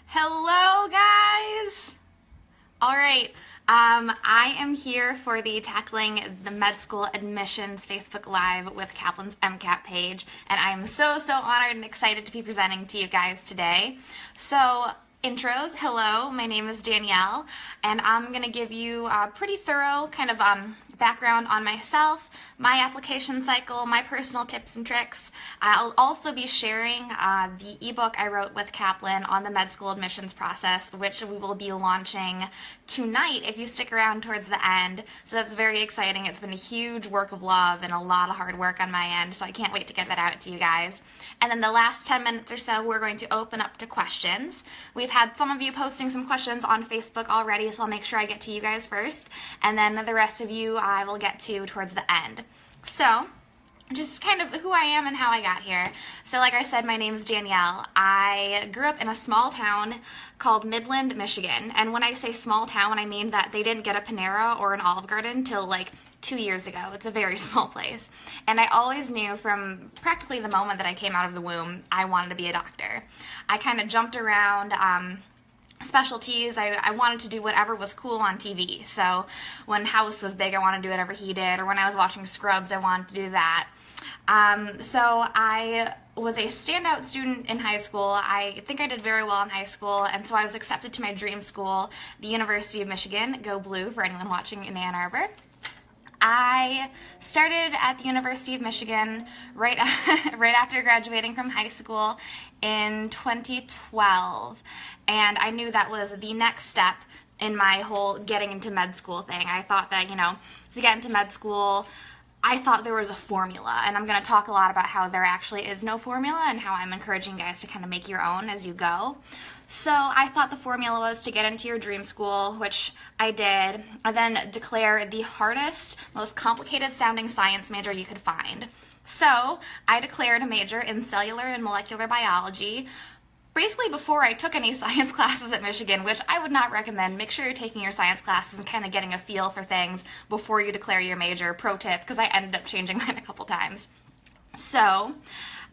Hello, guys! Alright, I am here for the Tackling the Med School Admissions Facebook Live with Kaplan's Mcat page, and I am so honored and excited to be presenting to you guys today. So, intros, hello, my name is Danielle, and I'm going to give you a pretty thorough kind of background on myself, my application cycle, my personal tips and tricks. I'll also be sharing the ebook I wrote with Kaplan on the med school admissions process, which we will be launching tonight if you stick around towards the end. So that's very exciting. It's been a huge work of love and a lot of hard work on my end, so I can't wait to get that out to you guys. And then the last 10 minutes or so, we're going to open up to questions. We've had some of you posting some questions on Facebook already, so I'll make sure I get to you guys first, and then the rest of you I will get to towards the end. So, just kind of who I am and how I got here. So like I said, my name is Danielle. I grew up in a small town called Midland, Michigan. And when I say small town, I mean that they didn't get a Panera or an Olive Garden till like 2 years ago. It's a very small place. And I always knew from practically the moment that I came out of the womb, I wanted to be a doctor. I kind of jumped around specialties. I wanted to do whatever was cool on TV. So when House was big, I wanted to do whatever he did. Or when I was watching Scrubs, I wanted to do that. So I was a standout student in high school. I think I did very well in high school, and so I was accepted to my dream school, the University of Michigan. Go Blue for anyone watching in Ann Arbor. I started at the University of Michigan right after graduating from high school in 2012, and I knew that was the next step in my whole getting into med school thing. I thought that, to get into med school, I thought there was a formula, and I'm going to talk a lot about how there actually is no formula and how I'm encouraging you guys to kind of make your own as you go. So I thought the formula was to get into your dream school, which I did, and then declare the hardest, most complicated sounding science major you could find. So I declared a major in cellular and molecular biology, basically before I took any science classes at Michigan, which I would not recommend. Make sure you're taking your science classes and kind of getting a feel for things before you declare your major. Pro tip, because I ended up changing mine a couple times. So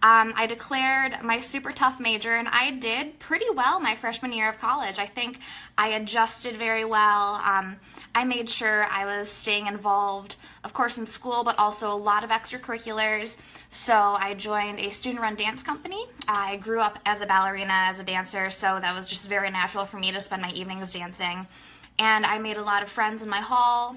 I declared my super tough major, and I did pretty well my freshman year of college. I think I adjusted very well. I made sure I was staying involved, of course, in school, but also a lot of extracurriculars. So I joined a student-run dance company. I grew up as a ballerina, as a dancer, so that was just very natural for me to spend my evenings dancing. And I made a lot of friends in my hall.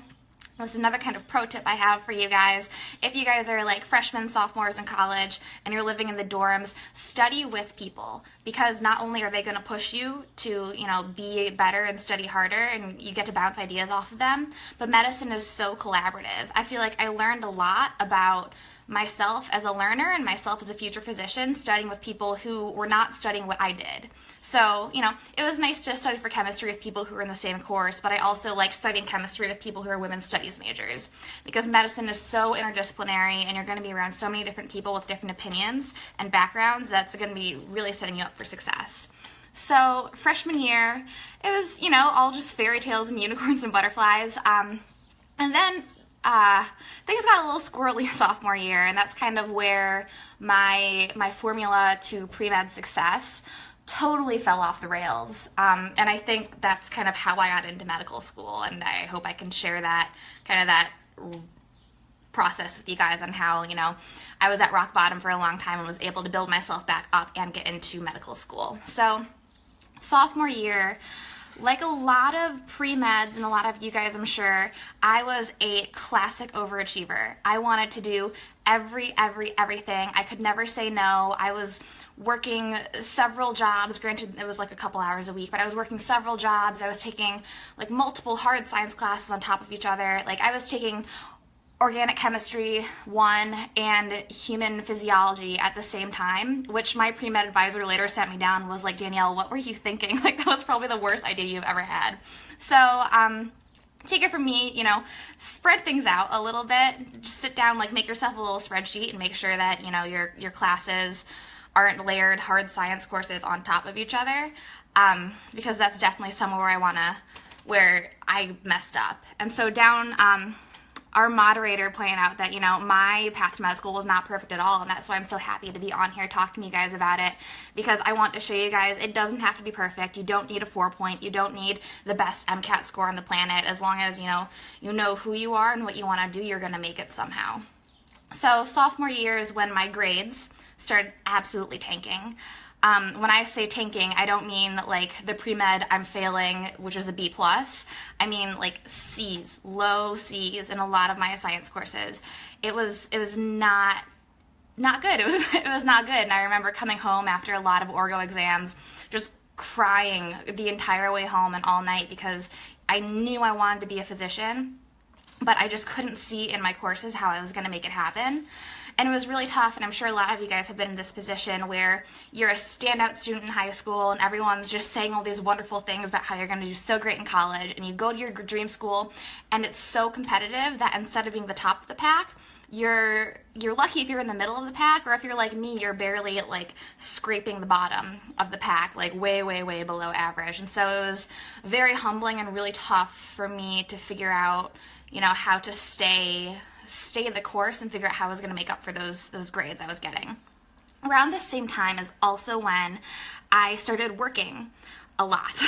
That's another kind of pro tip I have for you guys. If you guys are like freshmen, sophomores in college, and you're living in the dorms, study with people, because not only are they going to push you to, be better and study harder, and you get to bounce ideas off of them, but medicine is so collaborative. I feel like I learned a lot about myself as a learner and myself as a future physician studying with people who were not studying what I did. So, it was nice to study for chemistry with people who were in the same course, but I also liked studying chemistry with people who are women's studies majors, because medicine is so interdisciplinary and you're going to be around so many different people with different opinions and backgrounds that's going to be really setting you up for success. So, freshman year, it was, all just fairy tales and unicorns and butterflies, and then things got a little squirrely sophomore year, and that's kind of where my formula to pre-med success totally fell off the rails. And I think that's kind of how I got into medical school, and I hope I can share that process with you guys on how, I was at rock bottom for a long time and was able to build myself back up and get into medical school. So, sophomore year, like a lot of pre-meds and a lot of you guys, I'm sure, I was a classic overachiever. I wanted to do everything. I could never say no. I was working several jobs. Granted, it was like a couple hours a week, but I was working several jobs. I was taking like multiple hard science classes on top of each other. Like I was taking organic chemistry 1 and human physiology at the same time, which my pre-med advisor later sat me down and was like, Danielle, what were you thinking? Like, that was probably the worst idea you've ever had. So, take it from me, spread things out a little bit. Just sit down, make yourself a little spreadsheet and make sure that, your classes aren't layered hard science courses on top of each other, because that's definitely somewhere where I messed up. And so down our moderator pointed out that, my path to med school was not perfect at all, and that's why I'm so happy to be on here talking to you guys about it, because I want to show you guys it doesn't have to be perfect. You don't need a 4-point. You don't need the best MCAT score on the planet. As long as, you know who you are and what you want to do, you're going to make it somehow. So sophomore year is when my grades started absolutely tanking. When I say tanking, I don't mean like the pre-med I'm failing, which is a B+. I mean like C's, low C's in a lot of my science courses. It was not good. It was not good. And I remember coming home after a lot of orgo exams, just crying the entire way home and all night because I knew I wanted to be a physician, but I just couldn't see in my courses how I was going to make it happen. And it was really tough, and I'm sure a lot of you guys have been in this position where you're a standout student in high school and everyone's just saying all these wonderful things about how you're going to do so great in college, and you go to your dream school and it's so competitive that instead of being the top of the pack, you're lucky if you're in the middle of the pack, or if you're like me, you're barely like scraping the bottom of the pack, like way, way, way below average. And so it was very humbling and really tough for me to figure out, how to stay the course and figure out how I was going to make up for those grades I was getting. Around the same time is also when I started working a lot,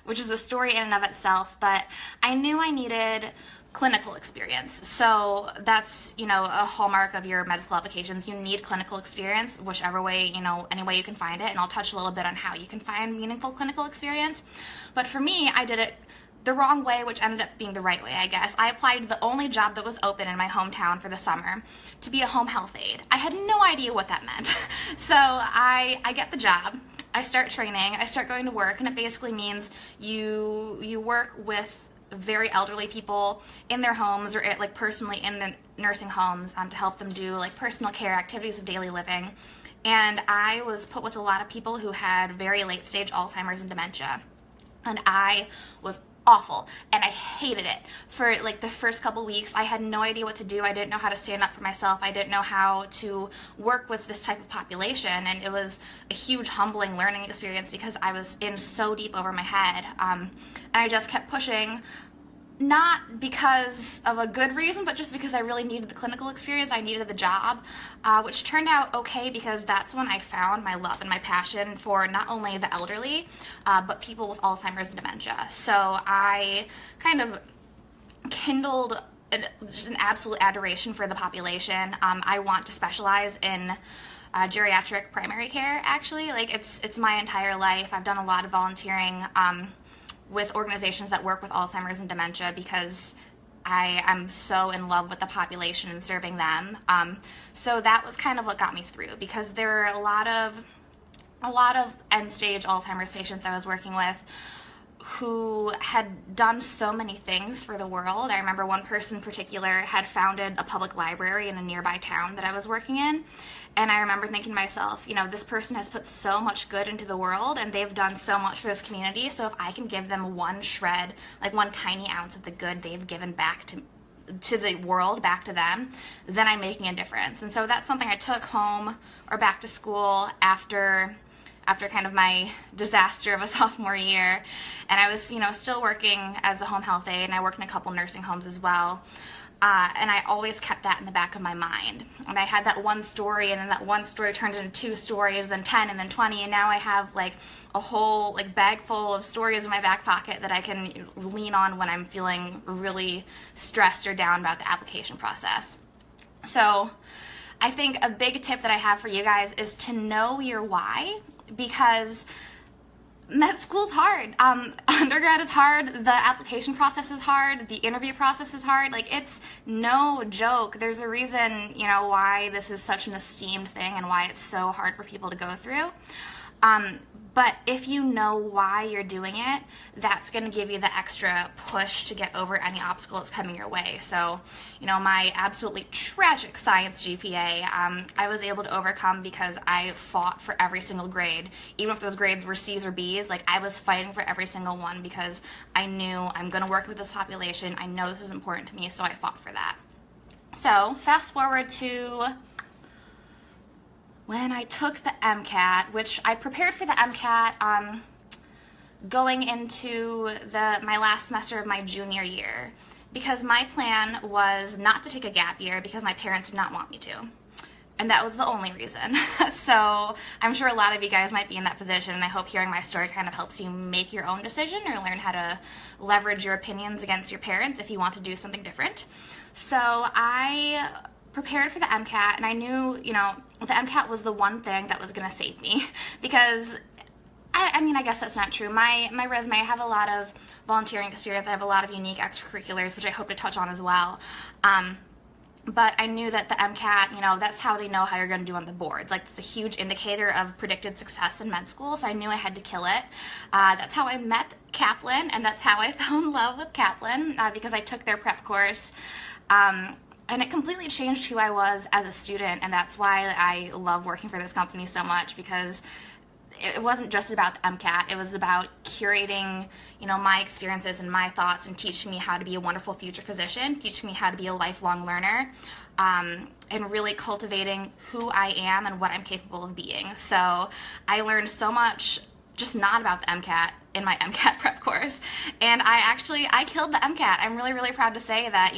which is a story in and of itself, but I knew I needed clinical experience. So that's, a hallmark of your med school applications. You need clinical experience, whichever way, any way you can find it, and I'll touch a little bit on how you can find meaningful clinical experience. But for me, I did it the wrong way, which ended up being the right way, I guess. I applied to the only job that was open in my hometown for the summer to be a home health aide. I had no idea what that meant. So I get the job, I start training, I start going to work, and it basically means you work with very elderly people in their homes or like personally in the nursing homes to help them do like personal care activities of daily living. And I was put with a lot of people who had very late stage Alzheimer's and dementia. And I was awful, and I hated it. For like the first couple weeks, I had no idea what to do. I didn't know how to stand up for myself. I didn't know how to work with this type of population, and it was a huge humbling learning experience because I was in so deep over my head. And I just kept pushing, not because of a good reason, but just because I really needed the clinical experience. I needed the job, which turned out okay because that's when I found my love and my passion for not only the elderly, but people with Alzheimer's and dementia. So I kind of kindled just an absolute adoration for the population. I want to specialize in geriatric primary care, actually. Like it's my entire life. I've done a lot of volunteering with organizations that work with Alzheimer's and dementia because I am so in love with the population and serving them. So that was kind of what got me through, because there are a lot of end-stage Alzheimer's patients I was working with who had done so many things for the world. I remember one person in particular had founded a public library in a nearby town that I was working in, and I remember thinking to myself, this person has put so much good into the world and they've done so much for this community, so if I can give them one shred, like one tiny ounce of the good they've given back to the world, back to them, then I'm making a difference. And so that's something I took home or back to school after kind of my disaster of a sophomore year. And I was, still working as a home health aide, and I worked in a couple nursing homes as well. And I always kept that in the back of my mind. And I had that one story, and then that one story turned into 2 stories, then 10, and then 20, and now I have like a whole like bag full of stories in my back pocket that I can lean on when I'm feeling really stressed or down about the application process. So I think a big tip that I have for you guys is to know your why, because med school's hard. Undergrad is hard. The application process is hard. The interview process is hard. Like, it's no joke. There's a reason, why this is such an esteemed thing and why it's so hard for people to go through. But if you know why you're doing it, that's going to give you the extra push to get over any obstacle that's coming your way. So, my absolutely tragic science GPA, I was able to overcome because I fought for every single grade. Even if those grades were C's or B's, like, I was fighting for every single one because I knew I'm going to work with this population. I know this is important to me, so I fought for that. So, fast forward to when I took the Mcat, which I prepared for the Mcat going into my last semester of my junior year. because my plan was not to take a gap year because my parents did not want me to. And that was the only reason. So I'm sure a lot of you guys might be in that position, and I hope hearing my story kind of helps you make your own decision or learn how to leverage your opinions against your parents if you want to do something different. So I prepared for the Mcat, and I knew, the Mcat was the one thing that was going to save me because I guess that's not true. My resume, I have a lot of volunteering experience. I have a lot of unique extracurriculars, which I hope to touch on as well. But I knew that the Mcat, that's how they know how you're going to do on the boards. Like, it's a huge indicator of predicted success in med school, so I knew I had to kill it. That's how I met Kaplan, and that's how I fell in love with Kaplan, because I took their prep course. And it completely changed who I was as a student, and that's why I love working for this company so much, because it wasn't just about the Mcat. It was about curating, my experiences and my thoughts and teaching me how to be a wonderful future physician, teaching me how to be a lifelong learner, and really cultivating who I am and what I'm capable of being. So I learned so much just not about the Mcat in my Mcat prep course. And I killed the Mcat. I'm really, really proud to say that,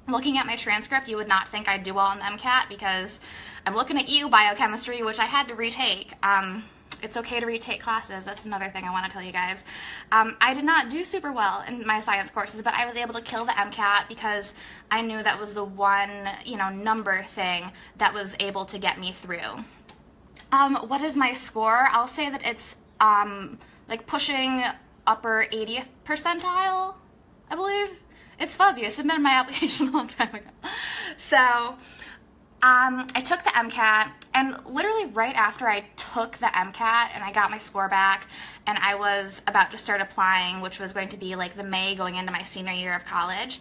looking at my transcript, you would not think I'd do well in the Mcat because I'm looking at you, biochemistry, which I had to retake. It's okay to retake classes. That's another thing I want to tell you guys. I did not do super well in my science courses, but I was able to kill the Mcat because I knew that was the one, number thing that was able to get me through. What is my score? I'll say that it's like pushing upper 80th percentile, I believe. It's fuzzy. I submitted my application a long time ago. So I took the Mcat, and literally right after I took the Mcat and I got my score back and I was about to start applying, which was going to be like the May going into my senior year of college,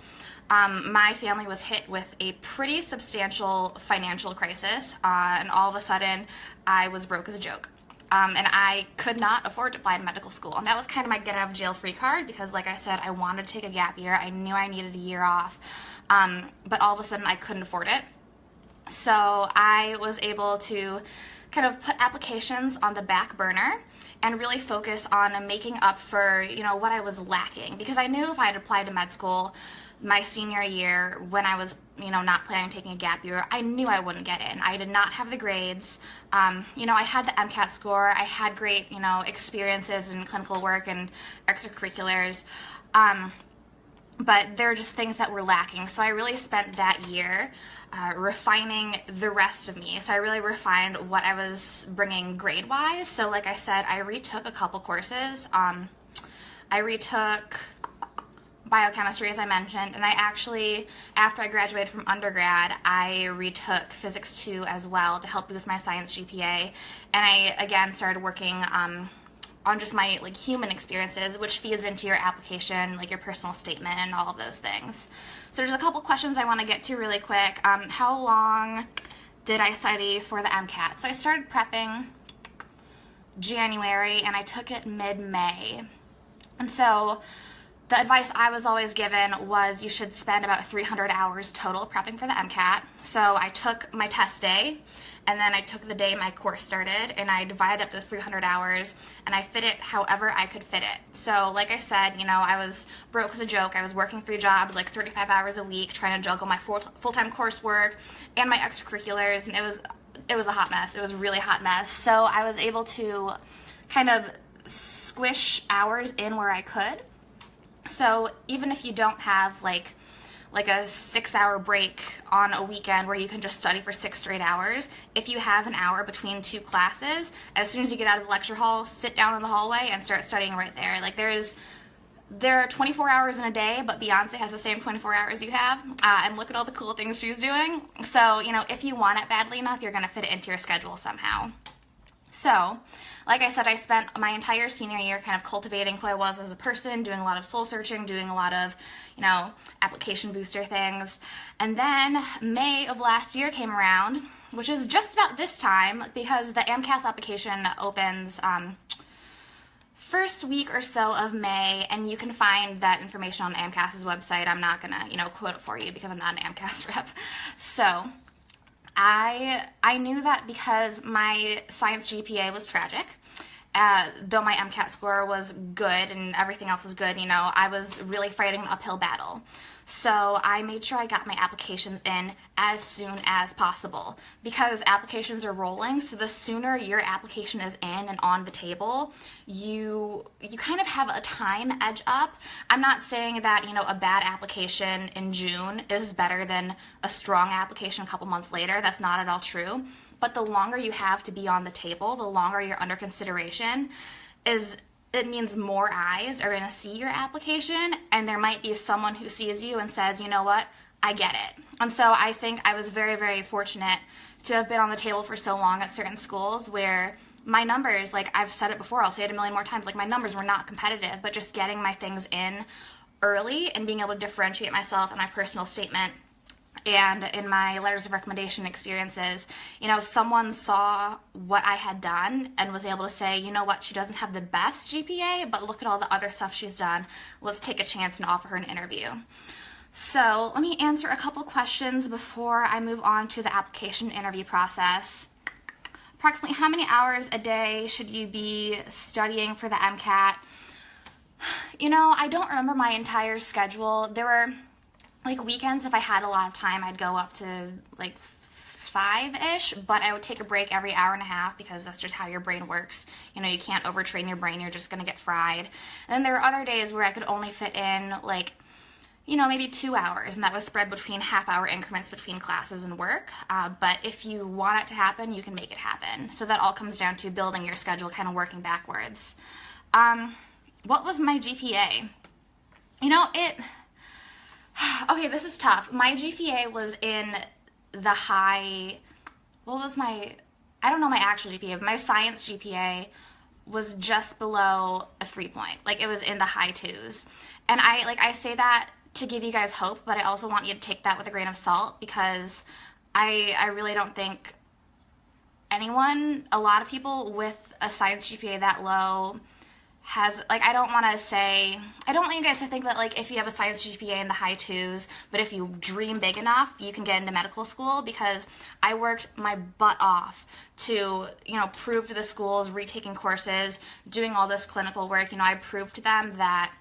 my family was hit with a pretty substantial financial crisis, and all of a sudden I was broke as a joke. And I could not afford to apply to medical school. And that was kind of my get out of jail free card because, like I said, I wanted to take a gap year. I knew I needed a year off, but all of a sudden I couldn't afford it. So I was able to kind of put applications on the back burner and really focus on making up for, what I was lacking. Because I knew if I had applied to med school my senior year when I was, not planning on taking a gap year, I knew I wouldn't get in. I did not have the grades. I had the Mcat score. I had great, experiences in clinical work and extracurriculars. But there were just things that were lacking. So I really spent that year refining the rest of me. So I really refined what I was bringing grade-wise. So like I said, I retook a couple courses. I retook biochemistry, as I mentioned, and I actually, after I graduated from undergrad, I retook physics 2 as well to help boost my science GPA. And I, again, started working on just my human experiences, which feeds into your application, your personal statement and all of those things. So there's a couple questions I want to get to really quick. How long did I study for the Mcat? So I started prepping January, and I took it mid-May. And so the advice I was always given was you should spend about 300 hours total prepping for the Mcat. So I took my test day, and then I took the day my course started, and I divided up those 300 hours, and I fit it however I could fit it. So like I said, I was broke as a joke. I was working 3 jobs, 35 hours a week, trying to juggle my full-time coursework and my extracurriculars, and it was a hot mess. It was a really hot mess. So I was able to kind of squish hours in where I could. So even if you don't have like a 6-hour break on a weekend where you can just study for 6 straight hours, if you have an hour between 2 classes, as soon as you get out of the lecture hall, sit down in the hallway and start studying right there. There are 24 hours in a day, but Beyonce has the same 24 hours you have, and look at all the cool things she's doing. So, if you want it badly enough, you're going to fit it into your schedule somehow. So, like I said, I spent my entire senior year kind of cultivating who I was as a person, doing a lot of soul searching, doing a lot of, application booster things. And then May of last year came around, which is just about this time because the AMCAS application opens first week or so of May, and you can find that information on AMCAS's website. I'm not going to, quote it for you because I'm not an AMCAS rep. So I knew that because my science GPA was tragic, though my MCAT score was good and everything else was good, I was really fighting an uphill battle. So I made sure I got my applications in as soon as possible because applications are rolling. So the sooner your application is in and on the table, you kind of have a time edge up. I'm not saying that, a bad application in June is better than a strong application a couple months later. That's not at all true. But the longer you have to be on the table, the longer you're under consideration, it means more eyes are going to see your application, and there might be someone who sees you and says, you know what, I get it. And so I think I was very, very fortunate to have been on the table for so long at certain schools where my numbers, like I've said it before, I'll say it a million more times, like my numbers were not competitive, but just getting my things in early and being able to differentiate myself in my personal statement and in my letters of recommendation experiences, someone saw what I had done and was able to say, you know what, she doesn't have the best GPA, but look at all the other stuff she's done. Let's take a chance and offer her an interview. So let me answer a couple questions before I move on to the application interview process. Approximately how many hours a day should you be studying for the MCAT? I don't remember my entire schedule. There were weekends, if I had a lot of time, I'd go up to 5-ish, but I would take a break every hour and a half because that's just how your brain works. You can't overtrain your brain, you're just going to get fried. And then there were other days where I could only fit in maybe 2 hours, and that was spread between half-hour increments between classes and work. But if you want it to happen, you can make it happen. So that all comes down to building your schedule, kind of working backwards. What was my GPA? Okay, this is tough. My GPA was in the high, I don't know my actual GPA, but my science GPA was just below a 3-point. It was in the high 2s. And I say that to give you guys hope, but I also want you to take that with a grain of salt because I really don't think a lot of people with a science GPA that low has, I don't want you guys to think that, if you have a science GPA in the high 2s, but if you dream big enough, you can get into medical school, because I worked my butt off to, prove to the schools, retaking courses, doing all this clinical work. I proved to them that,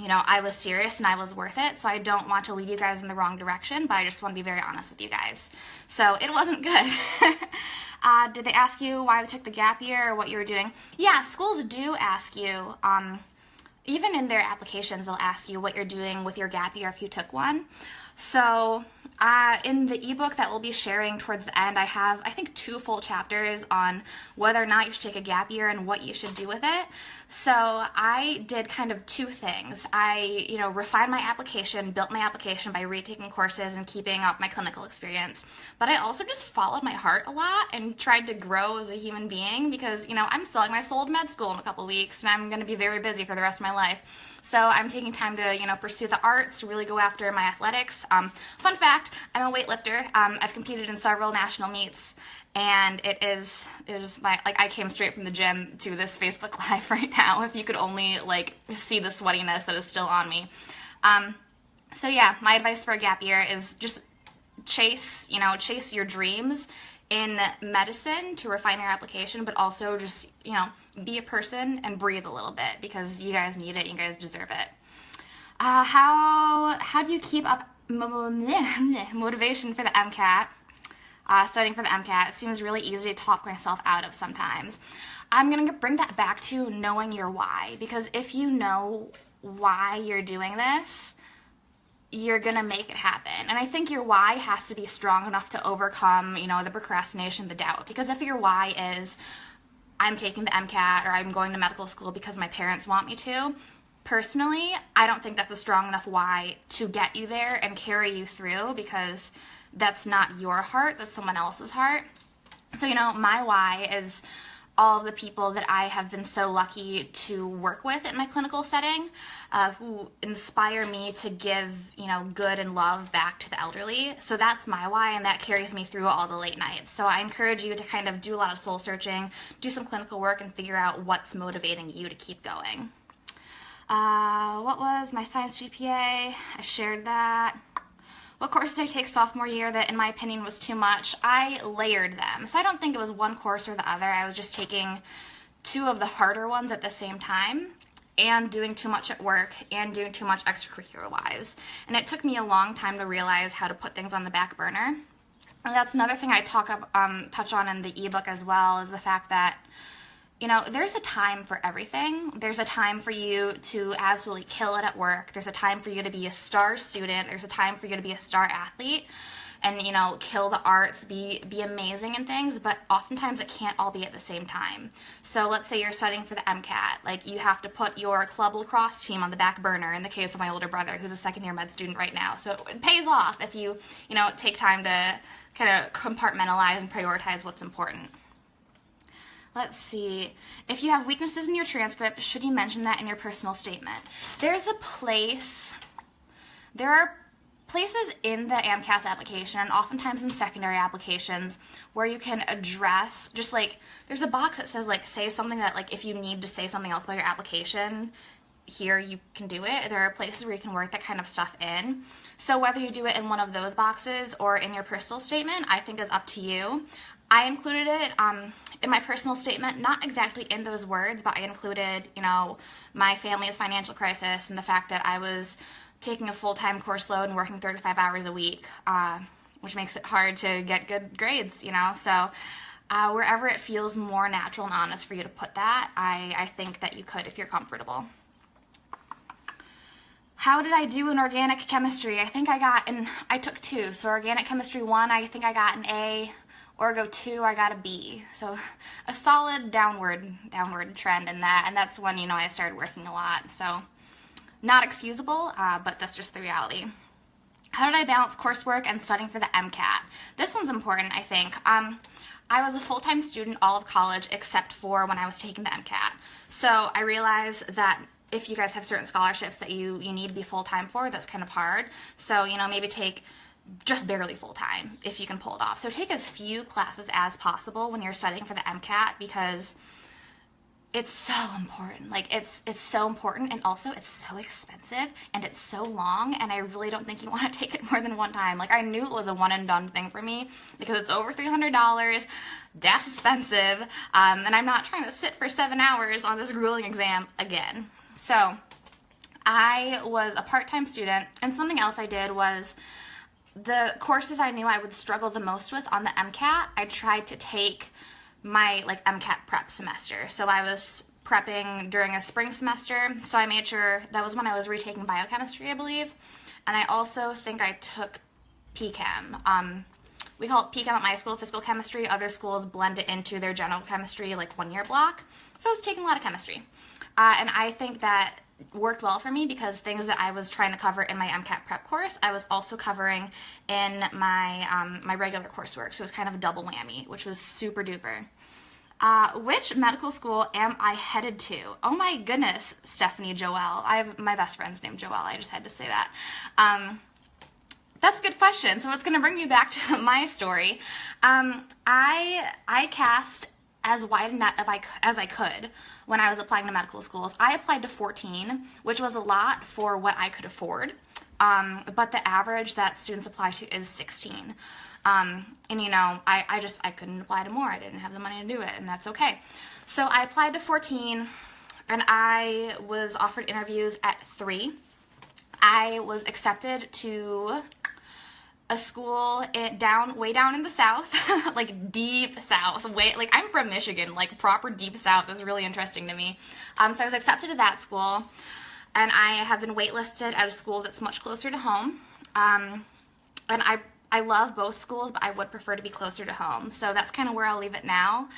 I was serious and I was worth it, so I don't want to lead you guys in the wrong direction, but I just want to be very honest with you guys. So it wasn't good. Did they ask you why they took the gap year or what you were doing? Yeah, schools do ask you, even in their applications, they'll ask you what you're doing with your gap year if you took one. So in the ebook that we'll be sharing towards the end, I have, I think, 2 full chapters on whether or not you should take a gap year and what you should do with it. So I did kind of 2 things. I, refined my application, built my application by retaking courses and keeping up my clinical experience. But I also just followed my heart a lot and tried to grow as a human being because, I'm selling my soul to med school in a couple weeks and I'm going to be very busy for the rest of my life. So I'm taking time to, pursue the arts, really go after my athletics. Fun fact, I'm a weightlifter. I've competed in several national meets, and it is my, I came straight from the gym to this Facebook Live right now, if you could only, see the sweatiness that is still on me. So yeah, my advice for a gap year is just chase your dreams in medicine to refine your application, but also just, be a person and breathe a little bit because you guys need it, you guys deserve it. How do you keep up motivation for the MCAT, studying for the MCAT? It seems really easy to talk myself out of sometimes. I'm going to bring that back to knowing your why, because if you know why you're doing this, you're going to make it happen. And I think your why has to be strong enough to overcome, the procrastination, the doubt. Because if your why is, I'm taking the MCAT or I'm going to medical school because my parents want me to, personally, I don't think that's a strong enough why to get you there and carry you through, because that's not your heart, that's someone else's heart. So, my why is all of the people that I have been so lucky to work with in my clinical setting, who inspire me to give, good and love back to the elderly. So that's my why, and that carries me through all the late nights. So I encourage you to kind of do a lot of soul searching, do some clinical work, and figure out what's motivating you to keep going. What was my science GPA? I shared that. What courses did I take sophomore year that, in my opinion, was too much? I layered them. So I don't think it was one course or the other. I was just taking two of the harder ones at the same time, and doing too much at work and doing too much extracurricular wise. And it took me a long time to realize how to put things on the back burner. And that's another thing I touch on in the ebook as well, is the fact that, you know, there's a time for everything. There's a time for you to absolutely kill it at work. There's a time for you to be a star student. There's a time for you to be a star athlete and, you know, kill the arts, be amazing in things, but oftentimes it can't all be at the same time. So let's say you're studying for the Mcat. Like, you have to put your club lacrosse team on the back burner, in the case of my older brother, who's a second-year med student right now. So it pays off if you know, take time to kind of compartmentalize and prioritize what's important. Let's see. If you have weaknesses in your transcript, should you mention that in your personal statement? There are places in the AMCAS application, and oftentimes in secondary applications, where you can address, just like, there's a box that says, like, say something that, like, if you need to say something else about your application, here you can do it. There are places where you can work that kind of stuff in. So whether you do it in one of those boxes or in your personal statement, I think is up to you. I included it in my personal statement, not exactly in those words, but I included, you know, my family's financial crisis and the fact that I was taking a full-time course load and working 35 hours a week, which makes it hard to get good grades, you know. So wherever it feels more natural and honest for you to put that, I think that you could if you're comfortable. How did I do in organic chemistry? I think I took 2. So organic chemistry 1, I think I got an A. Orgo 2, I got a B. So a solid downward trend in that, and that's when, you know, I started working a lot. So not excusable, but that's just the reality. How did I balance coursework and studying for the Mcat? This one's important, I think. I was a full-time student all of college except for when I was taking the Mcat. So I realized that if you guys have certain scholarships that you need to be full-time for, that's kind of hard. So, you know, maybe take just barely full-time if you can pull it off. So take as few classes as possible when you're studying for the Mcat, because it's so important. Like, it's so important, and also it's so expensive and it's so long, and I really don't think you want to take it more than one time. Like, I knew it was a one and done thing for me because it's over $300. That's expensive, and I'm not trying to sit for 7 hours on this grueling exam again. So I was a part-time student, and something else I did was the courses I knew I would struggle the most with on the Mcat, I tried to take my, like, Mcat prep semester. So I was prepping during a spring semester, so I made sure, that was when I was retaking biochemistry, I believe, and I also think I took PChem. We call it PChem at my school, physical chemistry. Other schools blend it into their general chemistry, like, 1-year block. So I was taking a lot of chemistry. And I think that worked well for me because things that I was trying to cover in my Mcat prep course, I was also covering in my my regular coursework. So it was kind of a double whammy, which was super duper. Which medical school am I headed to? Oh my goodness, Stephanie Joelle. My best friend's named Joelle. I just had to say that. That's a good question. So it's going to bring me back to my story. I cast as wide a net as I could when I was applying to medical schools. I applied to 14, which was a lot for what I could afford, but the average that students apply to is 16. And, you know, I couldn't apply to more. I didn't have the money to do it, and that's okay. So I applied to 14, and I was offered interviews at 3. I was accepted to a school way down in the South, like deep South, like I'm from Michigan, like proper deep South is really interesting to me. So I was accepted to that school, and I have been waitlisted at a school that's much closer to home. And I love both schools, but I would prefer to be closer to home. So that's kind of where I'll leave it now,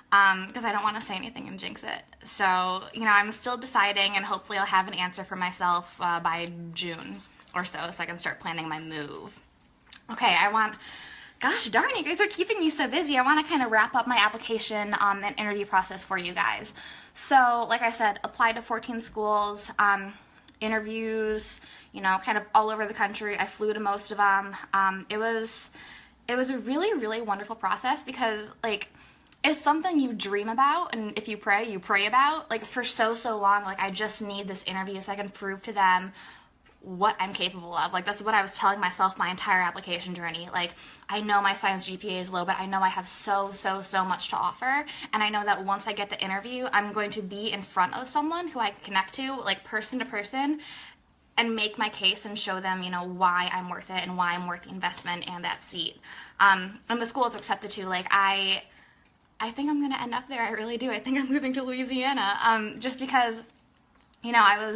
because I don't want to say anything and jinx it. So, you know, I'm still deciding, and hopefully I'll have an answer for myself by June or so I can start planning my move. Okay, gosh darn, you guys are keeping me so busy. I want to kind of wrap up my application and interview process for you guys. So, like I said, applied to 14 schools, interviews, you know, kind of all over the country. I flew to most of them. It was a really, really wonderful process because, like, it's something you dream about, and if you pray about, like, for so long. Like, I just need this interview so I can prove to them what I'm capable of. Like, that's what I was telling myself my entire application journey. Like, I know my science GPA is low, but I know I have so much to offer. And I know that once I get the interview, I'm going to be in front of someone who I can connect to, like, person to person, and make my case and show them, you know, why I'm worth it and why I'm worth the investment and that seat. And the school is accepted too. Like, I think I'm going to end up there. I really do. I think I'm moving to Louisiana, just because, you know,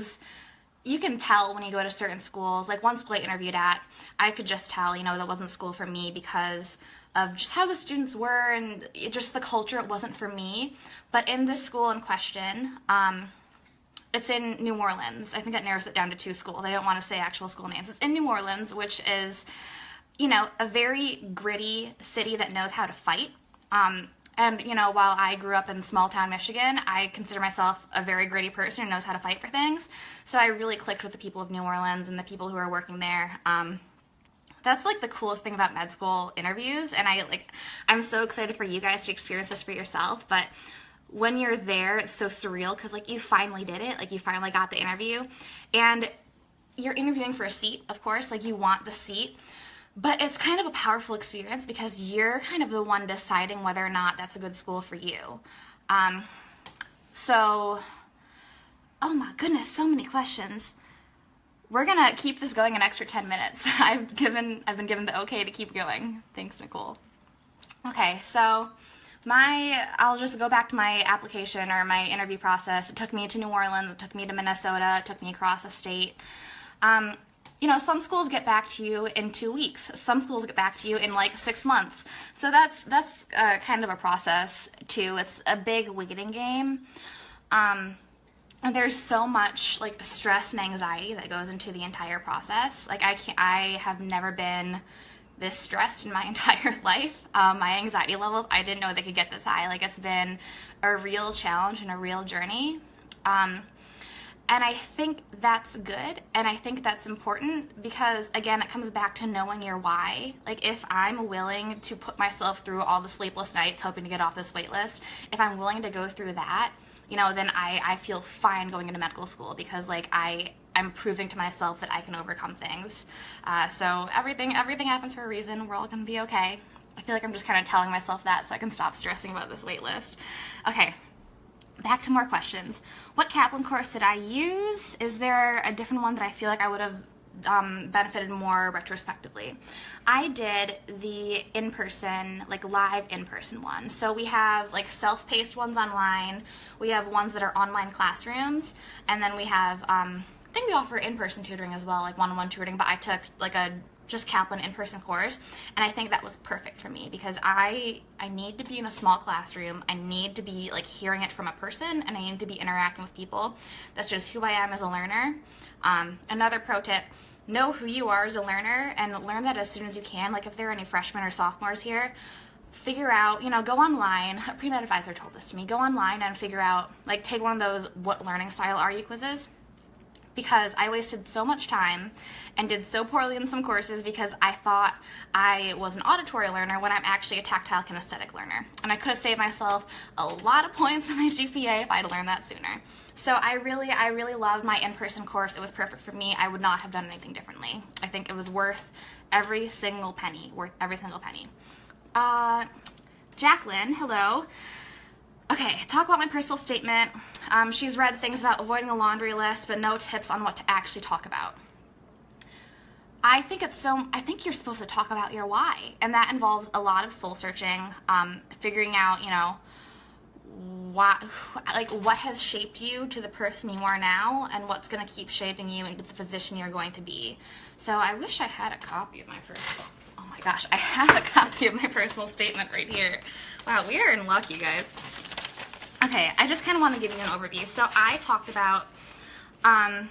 you can tell when you go to certain schools. Like, one school I interviewed at, I could just tell, you know, that wasn't school for me because of just how the students were and just the culture. It wasn't for me. But in this school in question, it's in New Orleans. I think that narrows it down to 2 schools. I don't want to say actual school names. It's in New Orleans, which is, you know, a very gritty city that knows how to fight. And, you know, while I grew up in small town Michigan, I consider myself a very gritty person who knows how to fight for things. So I really clicked with the people of New Orleans and the people who are working there. That's like the coolest thing about med school interviews. And I'm so excited for you guys to experience this for yourself. But when you're there, it's so surreal because, like, you finally did it. Like, you finally got the interview. And you're interviewing for a seat, of course. Like, you want the seat. But it's kind of a powerful experience because you're kind of the one deciding whether or not that's a good school for you. So, oh my goodness, so many questions. We're gonna keep this going an extra 10 minutes. I've been given the okay to keep going. Thanks, Nicole. Okay, so I'll just go back to my application or my interview process. It took me to New Orleans, it took me to Minnesota, it took me across the state. You know, some schools get back to you in 2 weeks. Some schools get back to you in like 6 months. So that's kind of a process too. It's a big waiting game. And there's so much like stress and anxiety that goes into the entire process. Like, I have never been this stressed in my entire life. My anxiety levels, I didn't know they could get this high. Like, it's been a real challenge and a real journey. And I think that's good, and I think that's important because, again, it comes back to knowing your why. Like, if I'm willing to put myself through all the sleepless nights hoping to get off this wait list, if I'm willing to go through that, you know, then I feel fine going into medical school because, like, I'm proving to myself that I can overcome things. So everything happens for a reason. We're all going to be okay. I feel like I'm just kind of telling myself that so I can stop stressing about this wait list. Okay. Back to more questions. What Kaplan course did I use? Is there a different one that I feel like I would have benefited more retrospectively? I did the in-person, like live in-person one. So we have like self-paced ones online. We have ones that are online classrooms. And then we have, I think we offer in-person tutoring as well, like one-on-one tutoring, but I took like a just Kaplan in-person course, and I think that was perfect for me because I need to be in a small classroom. I need to be like hearing it from a person, and I need to be interacting with people. That's just who I am as a learner. Another pro tip, know who you are as a learner and learn that as soon as you can. Like, if there are any freshmen or sophomores here, figure out, you know, go online. A pre-med advisor told this to me. Go online and figure out, like, take one of those what learning style are you quizzes. Because I wasted so much time and did so poorly in some courses because I thought I was an auditory learner when I'm actually a tactile kinesthetic learner. And I could have saved myself a lot of points on my GPA if I'd learned that sooner. So I really loved my in-person course. It was perfect for me. I would not have done anything differently. I think it was worth every single penny. Jacqueline, hello. Okay, talk about my personal statement. She's read things about avoiding a laundry list, but no tips on what to actually talk about. I think you're supposed to talk about your why, and that involves a lot of soul searching, figuring out, you know, what has shaped you to the person you are now, and what's going to keep shaping you into the physician you're going to be. So I wish I had a copy of my personal. Oh my gosh, I have a copy of my personal statement right here. Wow, we are in luck, you guys. Okay, I just kind of want to give you an overview. So I talked about, I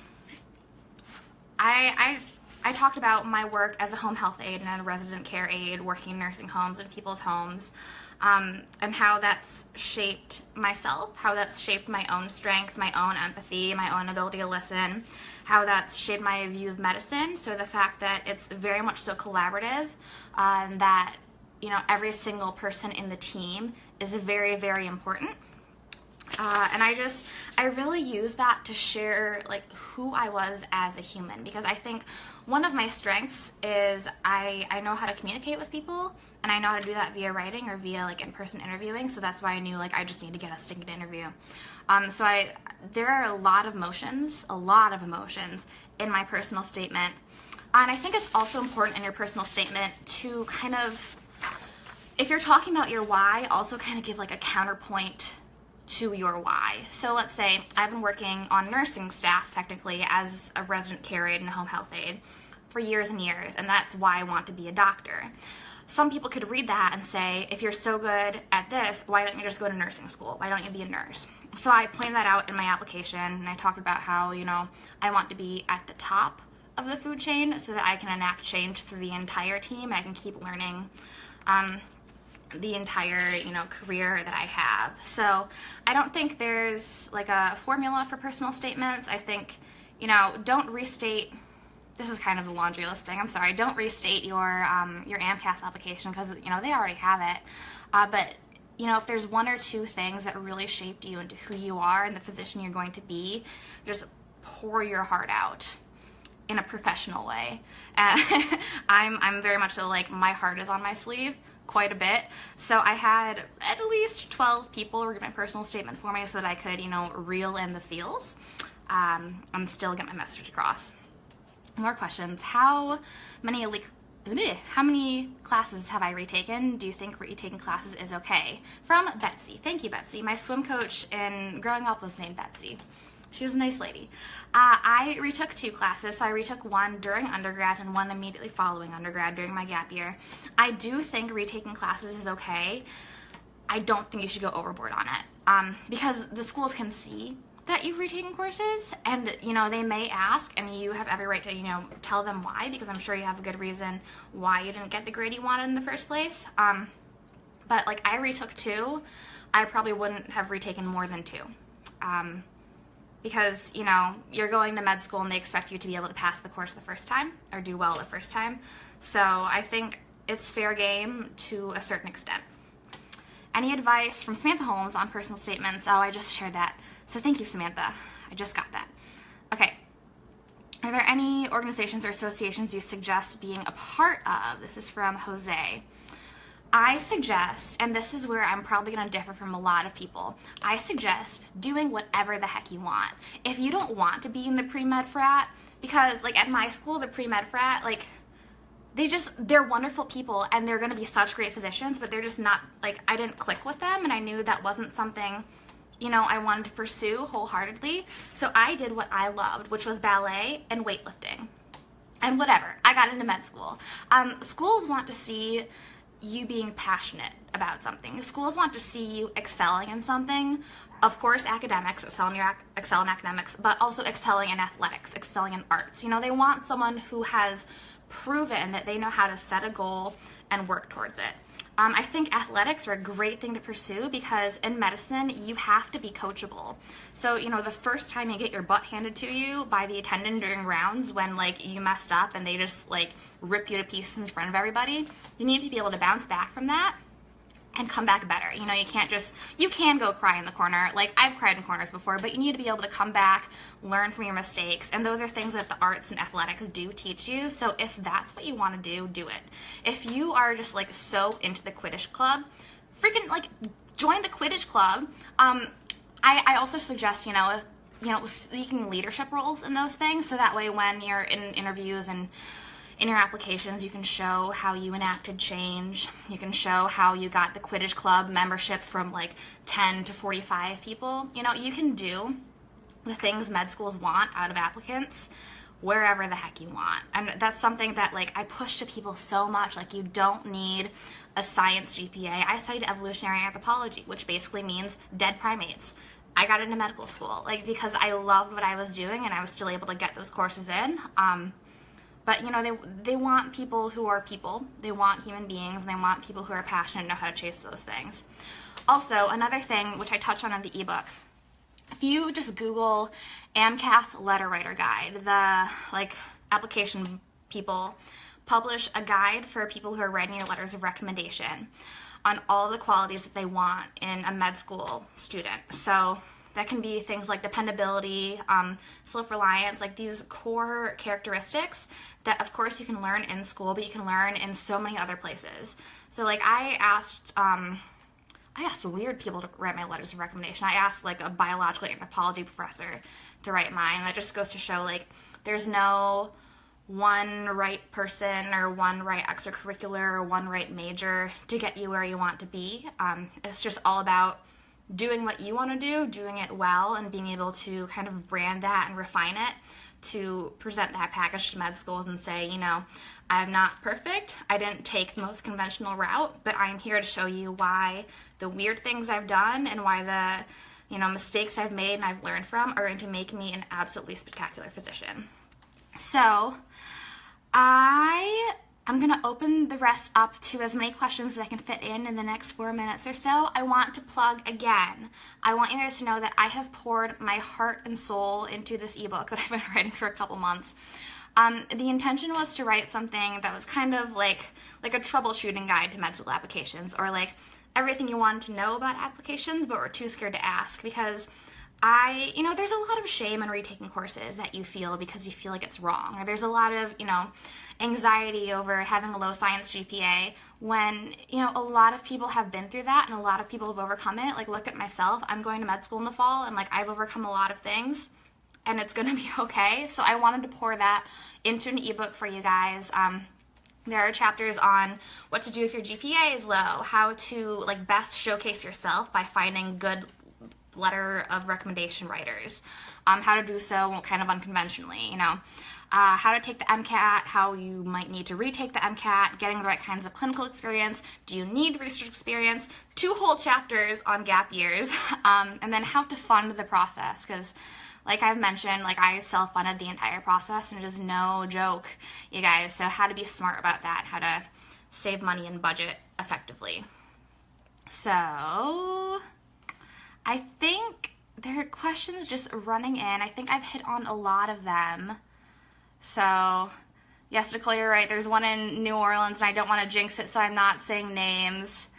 talked about my work as a home health aide and a resident care aide, working in nursing homes and people's homes, and how that's shaped myself, how that's shaped my own strength, my own empathy, my own ability to listen, how that's shaped my view of medicine. So the fact that it's very much so collaborative, and that, you know, every single person in the team is very, very important. And I really use that to share like who I was as a human, because I think one of my strengths is I know how to communicate with people, and I know how to do that via writing or via like in-person interviewing. So that's why I knew like I just need to get a stinking interview. There are a lot of emotions in my personal statement. And I think it's also important in your personal statement to kind of, if you're talking about your why, also kind of give like a counterpoint to your why. So let's say I've been working on nursing staff technically as a resident care aide and a home health aide for years and years, and that's why I want to be a doctor. Some people could read that and say, if you're so good at this, why don't you just go to nursing school? Why don't you be a nurse? So I planned that out in my application, and I talked about how, you know, I want to be at the top of the food chain so that I can enact change through the entire team. I can keep learning the entire, you know, career that I have. So I don't think there's like a formula for personal statements. I think, you know, don't restate. This is kind of a laundry list thing. I'm sorry. Don't restate your AMCAS application, because, you know, they already have it. But, you know, if there's one or two things that really shaped you into who you are and the physician you're going to be, just pour your heart out in a professional way. I'm very much so like my heart is on my sleeve quite a bit. So I had at least 12 people read my personal statement for me so that I could, you know, reel in the feels and still get my message across. More questions. How many classes have I retaken? Do you think retaking classes is okay? From Betsy. Thank you, Betsy. My swim coach in growing up was named Betsy. She was a nice lady. I retook 2 classes, so I retook one during undergrad and one immediately following undergrad during my gap year. I do think retaking classes is okay. I don't think you should go overboard on it, because the schools can see that you've retaken courses, and, you know, they may ask, and you have every right to, you know, tell them why, because I'm sure you have a good reason why you didn't get the grade you wanted in the first place. But like, I retook 2. I probably wouldn't have retaken more than 2. Because, you know, you're going to med school and they expect you to be able to pass the course the first time or do well the first time. So I think it's fair game to a certain extent. Any advice from Samantha Holmes on personal statements? Oh, I just shared that. So thank you, Samantha. I just got that. Okay. Are there any organizations or associations you suggest being a part of? This is from Jose. I suggest, and this is where I'm probably going to differ from a lot of people, I suggest doing whatever the heck you want. If you don't want to be in the pre-med frat, because like at my school, the pre-med frat, like they're wonderful people and they're going to be such great physicians, but they're just not, like, I didn't click with them, and I knew that wasn't something, you know, I wanted to pursue wholeheartedly. So I did what I loved, which was ballet and weightlifting and whatever. I got into med school. Schools want to see you being passionate about something. Schools want to see you excelling in something. Of course, academics, excel in academics, but also excelling in athletics, excelling in arts. You know, they want someone who has proven that they know how to set a goal and work towards it. I think athletics are a great thing to pursue, because in medicine, you have to be coachable. So, you know, the first time you get your butt handed to you by the attendant during rounds when, like, you messed up and they just, like, rip you to pieces in front of everybody, you need to be able to bounce back from that and come back better. You know, you can go cry in the corner. Like, I've cried in corners before, but you need to be able to come back, learn from your mistakes, and those are things that the arts and athletics do teach you. So if that's what you want to do it. If you are just, like, so into the Quidditch club, freaking, like, join the Quidditch club. I also suggest, you know, seeking leadership roles in those things, so that way when you're in interviews and in your applications, you can show how you enacted change. You can show how you got the Quidditch Club membership from like 10 to 45 people. You know, you can do the things med schools want out of applicants wherever the heck you want. And that's something that, like, I push to people so much. Like, you don't need a science GPA. I studied evolutionary anthropology, which basically means dead primates. I got into medical school, like, because I loved what I was doing and I was still able to get those courses in. But, you know, they want people who are people. They want human beings, and they want people who are passionate and know how to chase those things. Also, another thing, which I touched on in the ebook, if you just Google AMCAS Letter Writer Guide, the, like, application people publish a guide for people who are writing your letters of recommendation. on all the qualities that they want in a med school student. So that can be things like dependability, self-reliance, like these core characteristics that of course you can learn in school, but you can learn in so many other places. So like I asked weird people to write my letters of recommendation. I asked like a biological anthropology professor to write mine. That just goes to show like there's no one right person or one right extracurricular or one right major to get you where you want to be. It's just all about doing what you want to do, doing it well, and being able to kind of brand that and refine it to present that package to med schools and say, you know, I'm not perfect, I didn't take the most conventional route, but I'm here to show you why the weird things I've done and why the, you know, mistakes I've made and I've learned from are going to make me an absolutely spectacular physician. So I'm going to open the rest up to as many questions as I can fit in the next 4 minutes or so. I want to plug again. I want you guys to know that I have poured my heart and soul into this ebook that I've been writing for a couple months. The intention was to write something that was kind of like a troubleshooting guide to med school applications, or like everything you wanted to know about applications but were too scared to ask, because you know, there's a lot of shame in retaking courses that you feel because you feel like it's wrong, or there's a lot of, you know, anxiety over having a low science GPA when, you know, a lot of people have been through that and a lot of people have overcome it. Like, look at myself. I'm going to med school in the fall and like I've overcome a lot of things and it's going to be okay. So I wanted to pour that into an ebook for you guys. There are chapters on what to do if your GPA is low, how to like best showcase yourself by finding good letter of recommendation writers, how to do so kind of unconventionally, you know, how to take the Mcat, how you might need to retake the Mcat, getting the right kinds of clinical experience, do you need research experience, 2 whole chapters on gap years, and then how to fund the process, because like I've mentioned, like I self-funded the entire process and it is no joke, you guys, so how to be smart about that, how to save money and budget effectively. So I think there are questions just running in. I think I've hit on a lot of them. So, yes, Nicole, you're right. There's one in New Orleans, and I don't want to jinx it, so I'm not saying names.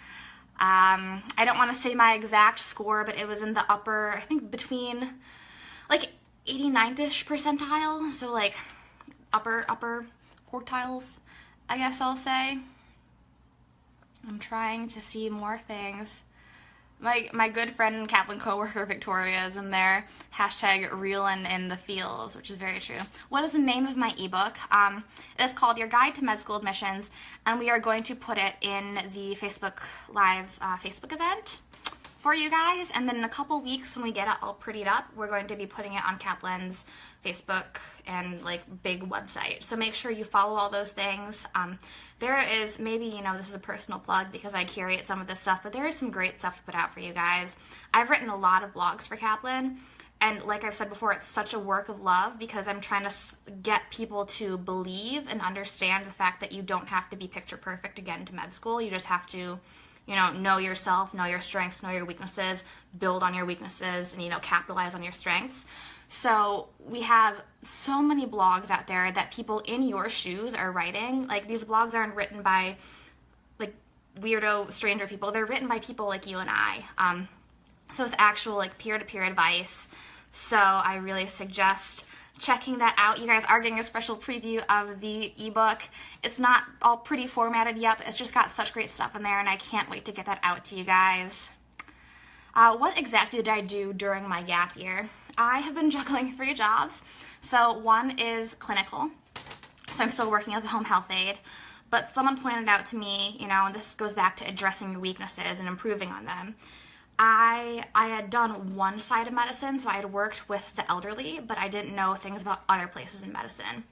I don't want to say my exact score, but it was in the upper, I think between, like, 89th-ish percentile. So, like, upper quartiles, I guess I'll say. I'm trying to see more things. My good friend and Kaplan coworker Victoria is in there, hashtag reelin' in the feels, which is very true. What is the name of my ebook? It is called Your Guide to Med School Admissions, and we are going to put it in the Facebook Live Facebook event for you guys, and then in a couple weeks when we get it all prettied up, we're going to be putting it on Kaplan's Facebook and like big website. So make sure you follow all those things. There is, maybe, you know, this is a personal plug because I curate some of this stuff, but there is some great stuff to put out for you guys. I've written a lot of blogs for Kaplan, and like I've said before, it's such a work of love because I'm trying to get people to believe and understand the fact that you don't have to be picture perfect to get into med school. You just have to, you know yourself, know your strengths, know your weaknesses, build on your weaknesses, and, you know, capitalize on your strengths. So we have so many blogs out there that people in your shoes are writing. Like, these blogs aren't written by, like, weirdo stranger people. They're written by people like you and I. So it's actual, like, peer-to-peer advice. So I really suggest checking that out. You guys are getting a special preview of the ebook. It's not all pretty formatted yet, but it's just got such great stuff in there, and I can't wait to get that out to you guys. What exactly did I do during my gap year? I have been juggling 3 jobs. So one is clinical, so I'm still working as a home health aide, but someone pointed out to me, you know, and this goes back to addressing your weaknesses and improving on them. I had done one side of medicine, so I had worked with the elderly, but I didn't know things about other places in medicine.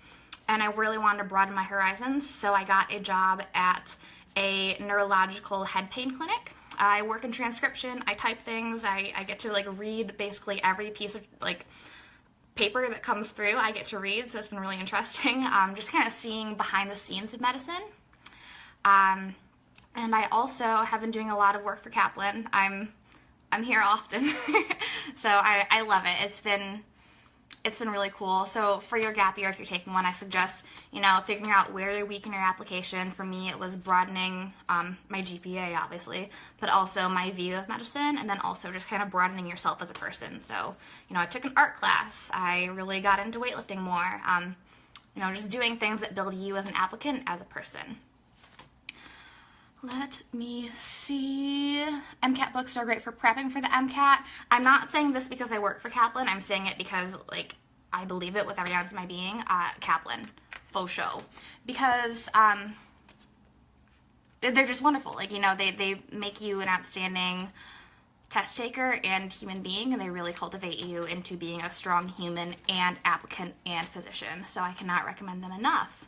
And I really wanted to broaden my horizons, so I got a job at a neurological head pain clinic. I work in transcription, I type things, I get to like read basically every piece of like paper that comes through, I get to read, so it's been really interesting. Just kind of seeing behind the scenes of medicine. And I also have been doing a lot of work for Kaplan. I'm here often, so I love it. it's been really cool. So for your gap year, if you're taking one, I suggest, figuring out where you're weak in your application. For me, it was broadening my GPA, obviously, but also my view of medicine, and then also just kind of broadening yourself as a person. So, I took an art class. I really got into weightlifting more. Just doing things that build you as an applicant, as a person. Let me see. MCAT books are great for prepping for the MCAT. I'm not saying this because I work for Kaplan. I'm saying it because, I believe it with every ounce of my being. Kaplan, faux show. Because they're just wonderful. They make you an outstanding test taker and human being, and they really cultivate you into being a strong human and applicant and physician. So I cannot recommend them enough.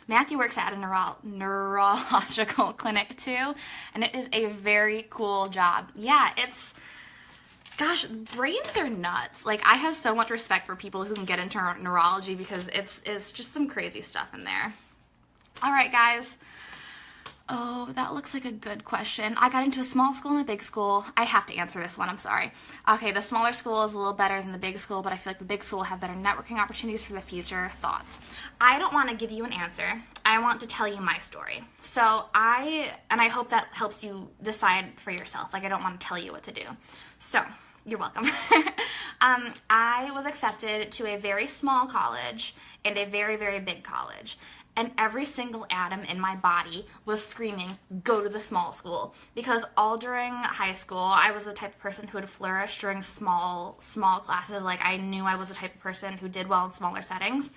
Matthew works at a neurological clinic too, and it is a very cool job. Yeah, gosh, brains are nuts. I have so much respect for people who can get into neurology because it's just some crazy stuff in there. All right, guys. Oh, that looks like a good question. I got into a small school and a big school. I have to answer this one, I'm sorry. Okay, the smaller school is a little better than the big school, but I feel like the big school will have better networking opportunities for the future. Thoughts? I don't want to give you an answer. I want to tell you my story. So I hope that helps you decide for yourself. I don't want to tell you what to do. So, you're welcome. I was accepted to a very small college and a very, very big college. And every single atom in my body was screaming, go to the small school. Because all during high school, I was the type of person who would flourish during small classes. I knew I was the type of person who did well in smaller settings.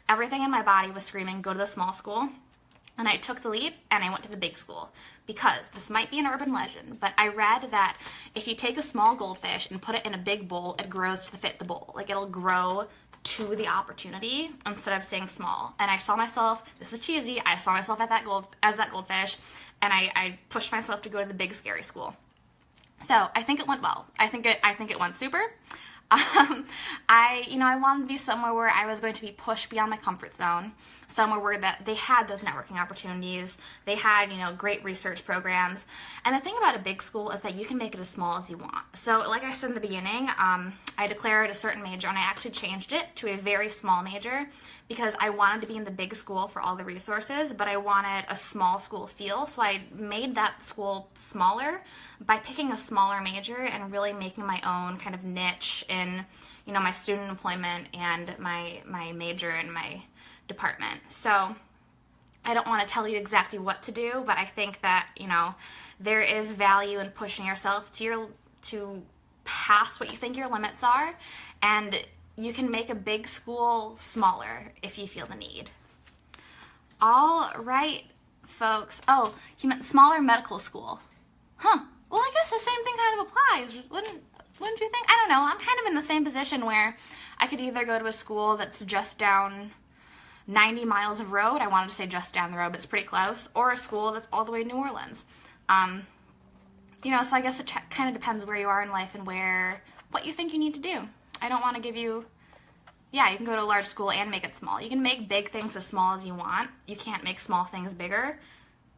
Everything in my body was screaming, go to the small school. And I took the leap and I went to the big school. Because this might be an urban legend, but I read that if you take a small goldfish and put it in a big bowl, it grows to fit the bowl. It'll grow to the opportunity instead of staying small. And I saw myself, this is cheesy, I saw myself as that goldfish, and I pushed myself to go to the big scary school. So I think it went well. I think it went super. I wanted to be somewhere where I was going to be pushed beyond my comfort zone, somewhere where that they had those networking opportunities, they had, great research programs. And the thing about a big school is that you can make it as small as you want. So like I said in the beginning, I declared a certain major, and I actually changed it to a very small major because I wanted to be in the big school for all the resources, but I wanted a small school feel. So I made that school smaller by picking a smaller major and really making my own kind of niche in, my student employment and my major and my department. So I don't want to tell you exactly what to do, but I think that, there is value in pushing yourself to past what you think your limits are, and you can make a big school smaller if you feel the need. All right, folks. Oh, he meant smaller medical school. Huh. Well, I guess the same thing kind of applies, wouldn't you think? I don't know. I'm kind of in the same position where I could either go to a school that's just down 90 miles of road. I wanted to say just down the road, but it's pretty close. Or a school that's all the way to New Orleans. So I guess it kind of depends where you are in life and what you think you need to do. I don't want to give you, you can go to a large school and make it small. You can make big things as small as you want. You can't make small things bigger.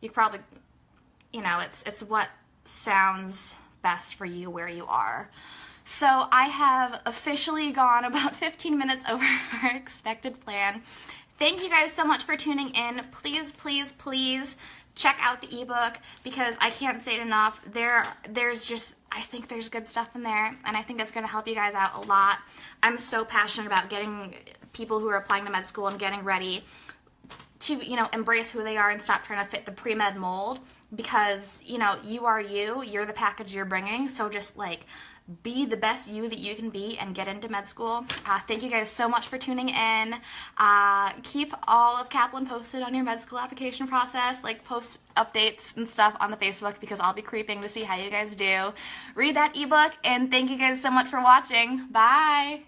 You probably, it's what sounds best for you where you are. So I have officially gone about 15 minutes over our expected plan. Thank you guys so much for tuning in. Please, please, please check out the ebook because I can't say it enough. I think there's good stuff in there, and I think it's going to help you guys out a lot. I'm so passionate about getting people who are applying to med school and getting ready to, embrace who they are and stop trying to fit the pre-med mold because, you are you. You're the package you're bringing, so just, be the best you that you can be and get into med school. Thank you guys so much for tuning in. Keep all of Kaplan posted on your med school application process, post updates and stuff on the Facebook because I'll be creeping to see how you guys do. Read that ebook, and thank you guys so much for watching. Bye!